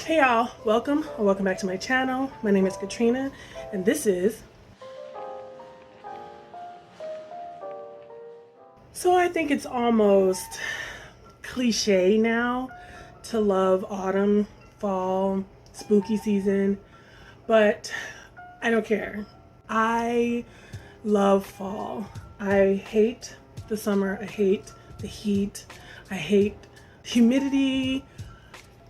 Hey y'all, welcome or welcome back to my channel. My name is Katrina and this is... So I think it's almost cliche now to love autumn, fall, spooky season, but I don't care. I love fall. I hate the summer, I hate the heat, I hate humidity.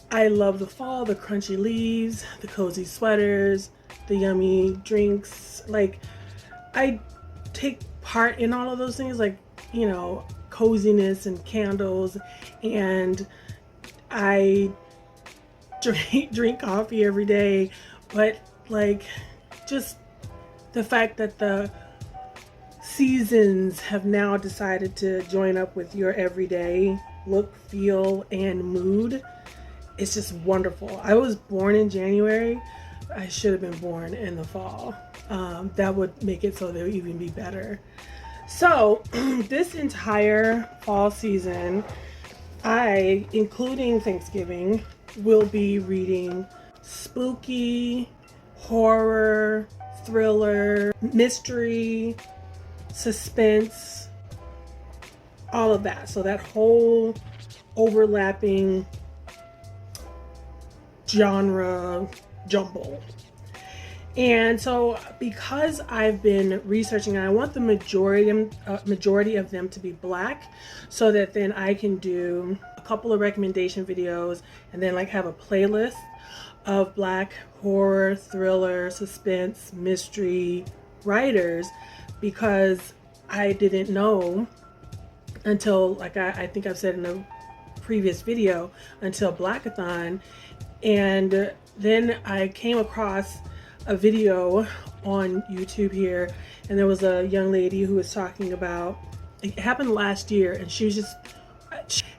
I love the fall, the crunchy leaves, the cozy sweaters, the yummy drinks. Like, I take part in all of those things, like, you know, coziness and candles, and I drink coffee every day. But like, just the fact that the seasons have now decided to join up with your everyday look, feel, and mood, it's just wonderful. I was born in January. I should have been born in the fall. That would make it so they would even be better. So this entire fall season, I, including Thanksgiving, will be reading spooky, horror, thriller, mystery, suspense, all of that. So that whole overlapping genre jumble. And so because I've been researching, I want the majority of them to be Black, so that then I can do a couple of recommendation videos and then like have a playlist of Black horror, thriller, suspense, mystery writers, because I didn't know until, like I think I've said in a previous video, until Blackathon. And then I came across a video on YouTube here, and there was a young lady who was talking about, it happened last year, and she was just,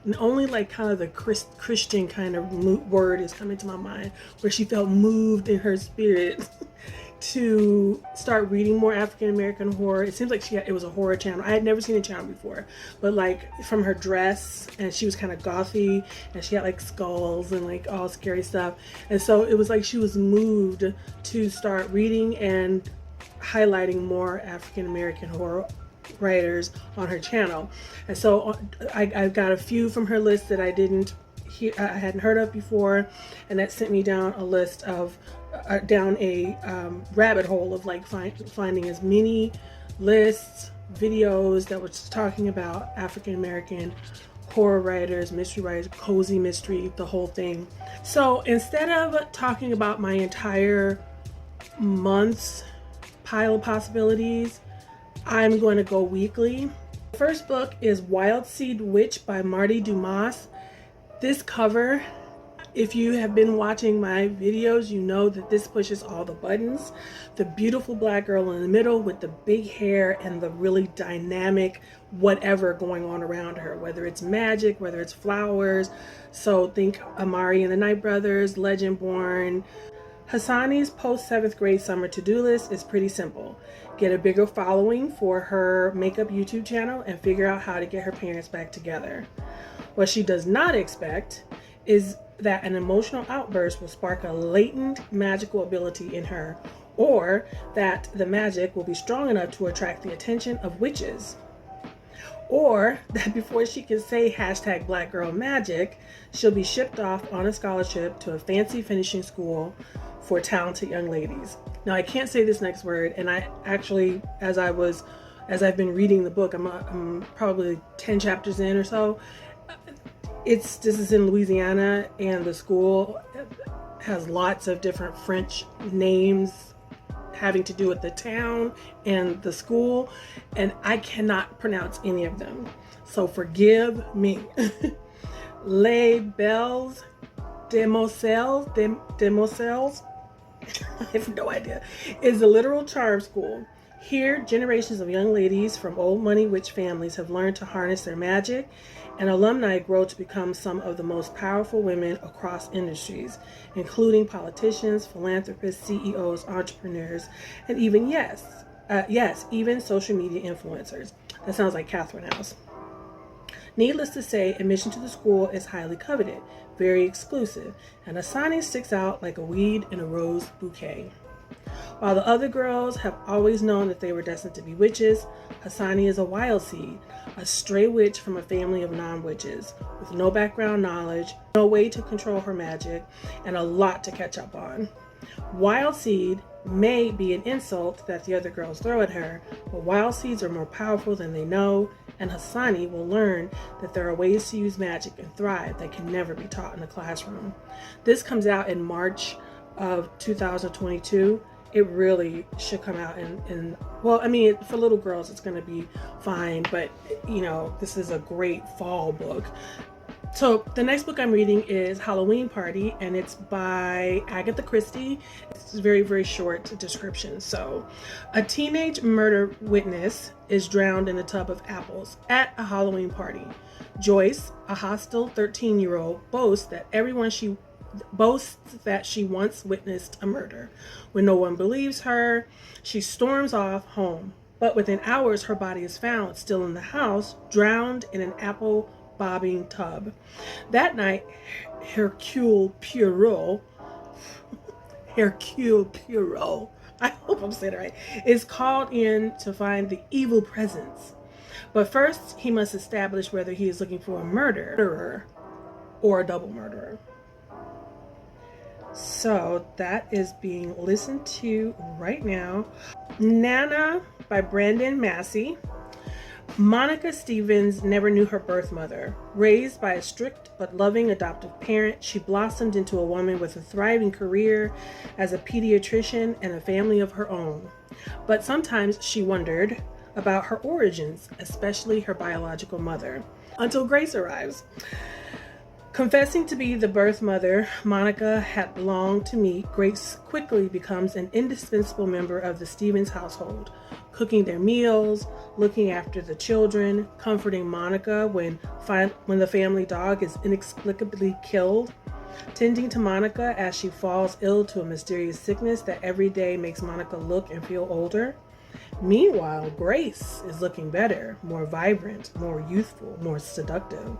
and only like kind of the Christian kind of word is coming to my mind, where she felt moved in her spirit to start reading more African American horror. It seems like it was a horror channel. I had never seen a channel before, but like from her dress, and she was kind of gothy, and she had like skulls and like all scary stuff, and so it was like she was moved to start reading and highlighting more African American horror writers on her channel. And so I got a few from her list that I hadn't heard of before, and that sent me down a list of down a rabbit hole of like finding as many lists, videos that was talking about African American horror writers, mystery writers, cozy mystery, the whole thing. So instead of talking about my entire month's pile of possibilities, I'm going to go weekly. The first book is Wild Seed Witch by Marty Dumas. This cover, if you have been watching my videos, you know that this pushes all the buttons. The beautiful Black girl in the middle with the big hair and the really dynamic whatever going on around her, whether it's magic, whether it's flowers. So think Amari and the Night Brothers, Legendborn. Hassani's post 7th grade summer to-do list is pretty simple. Get a bigger following for her makeup YouTube channel and figure out how to get her parents back together. What she does not expect is that an emotional outburst will spark a latent magical ability in her, or that the magic will be strong enough to attract the attention of witches, or that before she can say #BlackGirlMagic, she'll be shipped off on a scholarship to a fancy finishing school for talented young ladies. Now I can't say this next word, and I actually, as I've been reading the book, I'm probably 10 chapters in or so. This is in Louisiana, and the school has lots of different French names having to do with the town and the school, and I cannot pronounce any of them, so forgive me. Les Belles Demoiselles, I have no idea, is a literal charm school. Here, generations of young ladies from old money witch families have learned to harness their magic, and alumni grow to become some of the most powerful women across industries, including politicians, philanthropists, CEOs, entrepreneurs, and even, even social media influencers. That sounds like Catherine House. Needless to say, admission to the school is highly coveted. very exclusive, and Hassani sticks out like a weed in a rose bouquet. While the other girls have always known that they were destined to be witches, Hassani is a wild seed, a stray witch from a family of non-witches, with no background knowledge, no way to control her magic, and a lot to catch up on. Wild seed may be an insult that the other girls throw at her, but wild seeds are more powerful than they know, and Hassani will learn that there are ways to use magic and thrive that can never be taught in the classroom. This comes out in March of 2022. It really should come out well, I mean, for little girls it's going to be fine, but you know, this is a great fall book. So the next book I'm reading is Halloween Party, and it's by Agatha Christie. It's a very, very short description. So a teenage murder witness is drowned in a tub of apples at a Halloween party. Joyce, a hostile 13-year-old, boasts that she once witnessed a murder. When no one believes her, she storms off home. But within hours, her body is found still in the house, drowned in an apple bobbing tub. That night, Hercule Poirot, I hope I'm saying it right, is called in to find the evil presence. But first, he must establish whether he is looking for a murderer or a double murderer. So that is being listened to right now. Nana by Brandon Massey. Monica Stevens never knew her birth mother. Raised by a strict but loving adoptive parent, she blossomed into a woman with a thriving career as a pediatrician and a family of her own. But sometimes she wondered about her origins, especially her biological mother, until Grace arrives. Confessing to be the birth mother Monica had longed to meet, Grace quickly becomes an indispensable member of the Stevens household, cooking their meals, looking after the children, comforting Monica when the family dog is inexplicably killed, tending to Monica as she falls ill to a mysterious sickness that every day makes Monica look and feel older. Meanwhile, Grace is looking better, more vibrant, more youthful, more seductive.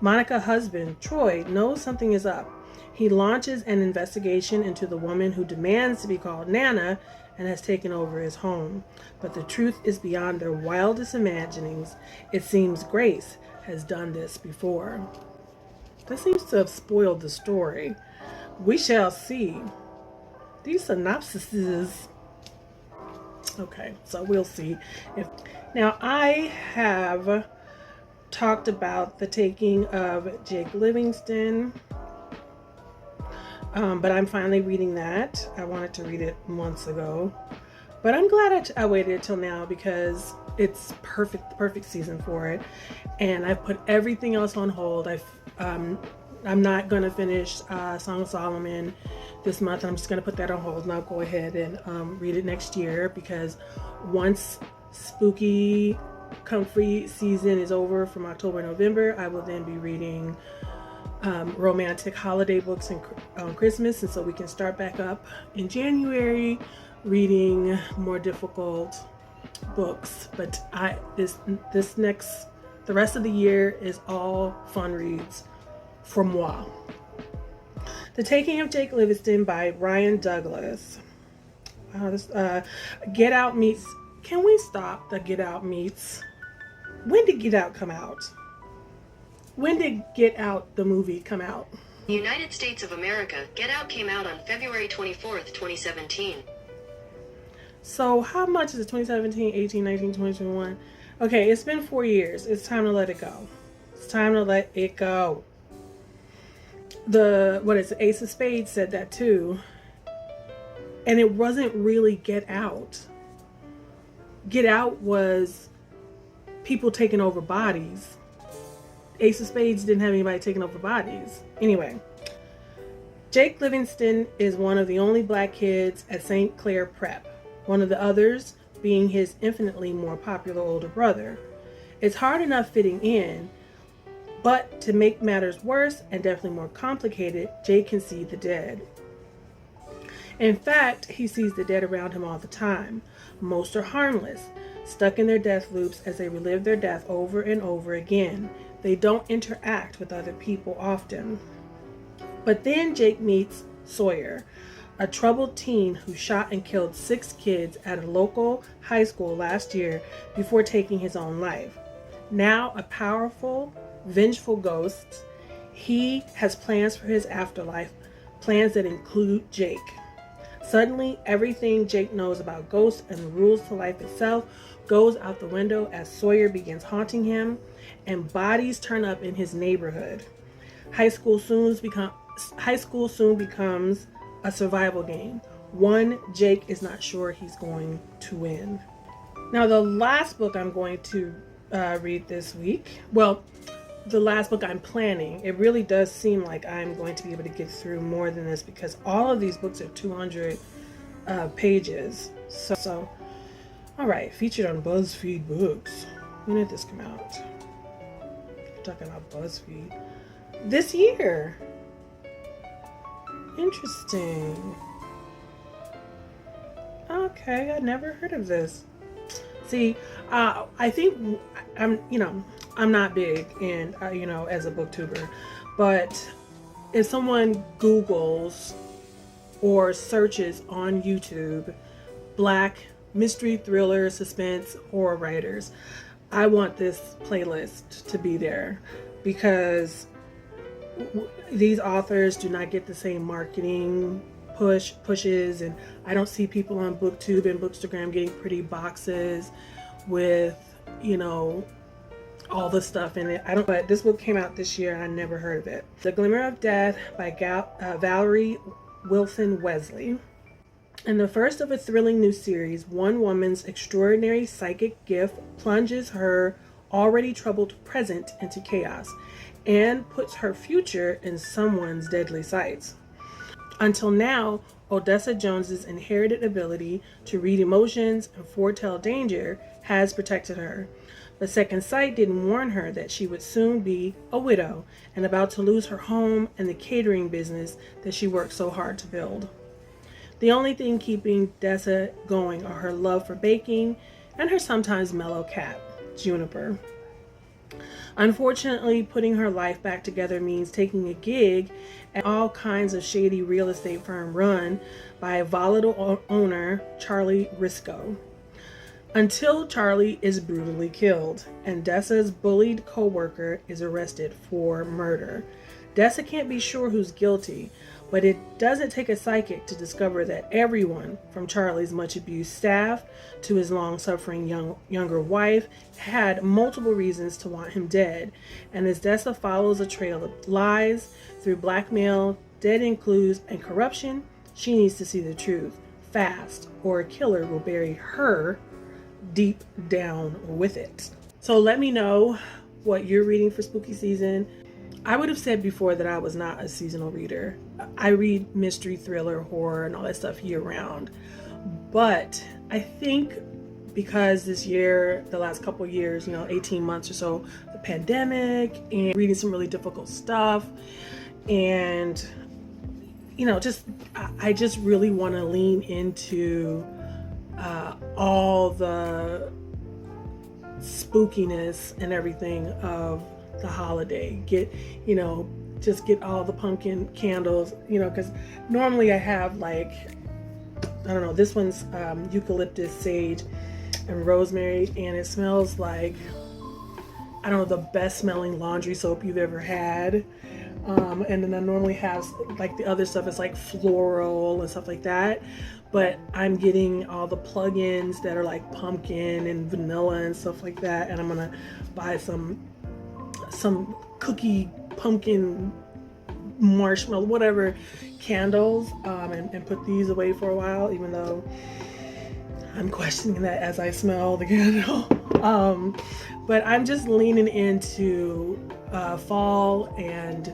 Monica's husband, Troy, knows something is up. He launches an investigation into the woman who demands to be called Nana and has taken over his home. But the truth is beyond their wildest imaginings. It seems Grace has done this before. That seems to have spoiled the story. We shall see. These synopsises. Okay, so we'll see. Now, I have talked about The Taking of Jake Livingston, but I'm finally reading that. I wanted to read it months ago, but I'm glad I waited till now because it's perfect season for it, and I've put everything else on hold. I'm not going to finish Song of Solomon this month, and I'm just going to put that on hold, and I'll go ahead and read it next year, because once spooky comfy season is over from October and November, I will then be reading romantic holiday books on Christmas, and so we can start back up in January reading more difficult books. But the rest of the year is all fun reads for moi. The Taking of Jake Livingston by Ryan Douglas. Wow, this Get Out meets. Can we stop the Get Out meets? When did Get Out come out? When did Get Out the movie come out? United States of America. Get Out came out on February 24th, 2017. So how much is it? 2017, 18, 19, 20, 21? Okay, it's been 4 years. It's time to let it go. It's time to let it go. Ace of Spades said that too. And it wasn't really Get Out. Get Out was people taking over bodies. Ace of Spades didn't have anybody taking over bodies. Anyway, Jake Livingston is one of the only black kids at St. Clair Prep, one of the others being his infinitely more popular older brother. It's hard enough fitting in, but to make matters worse and definitely more complicated, Jake can see the dead. In fact, he sees the dead around him all the time. Most are harmless, stuck in their death loops as they relive their death over and over again. They don't interact with other people often. But then Jake meets Sawyer, a troubled teen who shot and killed 6 kids at a local high school last year before taking his own life. Now a powerful, vengeful ghost, he has plans for his afterlife, plans that include Jake. Suddenly, everything Jake knows about ghosts and the rules to life itself goes out the window as Sawyer begins haunting him, and bodies turn up in his neighborhood. High school soon becomes a survival game, one Jake is not sure he's going to win. Now, the last book I'm going to read this week, well, the last book I'm planning, it really does seem like I'm going to be able to get through more than this because all of these books are 200 pages. So, all right, featured on BuzzFeed Books. When did this come out? Talking about BuzzFeed. This year. Interesting. Okay, I never heard of this. See, I think I'm not big in, as a booktuber, but if someone Googles or searches on YouTube, Black mystery, thriller, suspense, horror writers, I want this playlist to be there because these authors do not get the same marketing pushes, and I don't see people on BookTube and Bookstagram getting pretty boxes with, all the stuff in it. But this book came out this year and I never heard of it. The Glimmer of Death by Valerie Wilson Wesley. In the first of a thrilling new series, one woman's extraordinary psychic gift plunges her already troubled present into chaos and puts her future in someone's deadly sights. Until now, Odessa Jones's inherited ability to read emotions and foretell danger has protected her. But Second Sight didn't warn her that she would soon be a widow and about to lose her home and the catering business that she worked so hard to build. The only thing keeping Dessa going are her love for baking and her sometimes mellow cat, Juniper. Unfortunately, putting her life back together means taking a gig at all kinds of shady real estate firm run by a volatile owner, Charlie Risco. Until Charlie is brutally killed and Dessa's bullied co-worker is arrested for murder. Dessa can't be sure who's guilty, but it doesn't take a psychic to discover that everyone, from Charlie's much abused staff to his long-suffering younger wife, had multiple reasons to want him dead. And as Dessa follows a trail of lies through blackmail, dead-end clues, and corruption, she needs to see the truth fast, or a killer will bury her deep down with it. So let me know what you're reading for spooky season. I would have said before that I was not a seasonal reader. I read mystery, thriller, horror, and all that stuff year round. But I think because this year, the last couple years, 18 months or so, the pandemic and reading some really difficult stuff, and I just really want to lean into all the spookiness and everything of the holiday. Get all the pumpkin candles, because normally I have this one's eucalyptus, sage, and rosemary, and it smells like, the best smelling laundry soap you've ever had. And then I normally have the other stuff is floral and stuff like that. But I'm getting all the plug-ins that are pumpkin and vanilla and stuff like that. And I'm gonna buy some cookie, pumpkin, marshmallow, whatever candles, and put these away for a while, even though I'm questioning that as I smell the candle. But I'm just leaning into fall and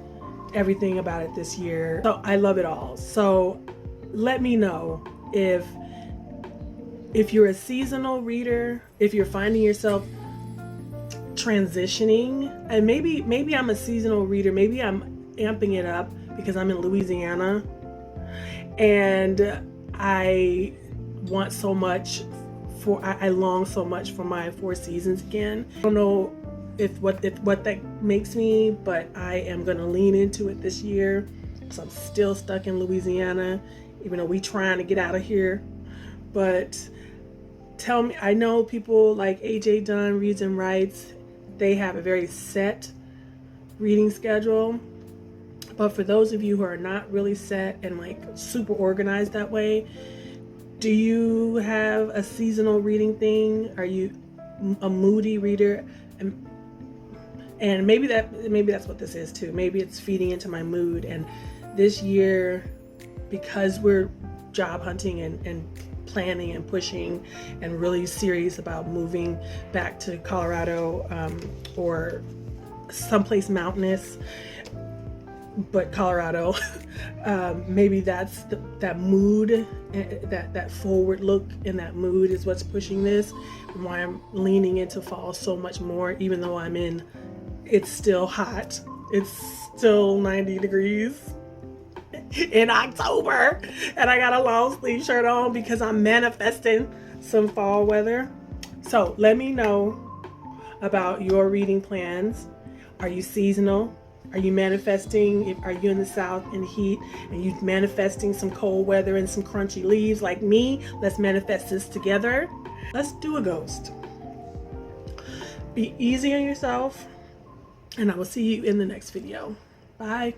everything about it this year. So I love it all. So let me know if you're a seasonal reader, if you're finding yourself transitioning, and maybe I'm a seasonal reader, maybe I'm amping it up because I'm in Louisiana and I long so much for my 4 seasons again. I don't know what that makes me, but I am going to lean into it this year So I'm still stuck in Louisiana, even though we trying to get out of here. But tell me, I know people like AJ Dunn Reads and Writes, they have a very set reading schedule. But for those of you who are not really set and like super organized that way, do you have a seasonal reading thing? Are you a moody reader? And maybe that's what this is too. Maybe it's feeding into my mood. And this year, because we're job hunting and planning and pushing and really serious about moving back to Colorado, or someplace mountainous, but Colorado, maybe that's that mood, that forward look in that mood is what's pushing this, and why I'm leaning into fall so much more, even though it's still hot. It's still 90 degrees in October, and I got a long sleeve shirt on because I'm manifesting some fall weather. So let me know about your reading plans. Are you seasonal? Are you manifesting? Are you in the South in heat and you manifesting some cold weather and some crunchy leaves like me? Let's manifest this together. Let's do a ghost. Be easy on yourself, and I will see you in the next video. Bye.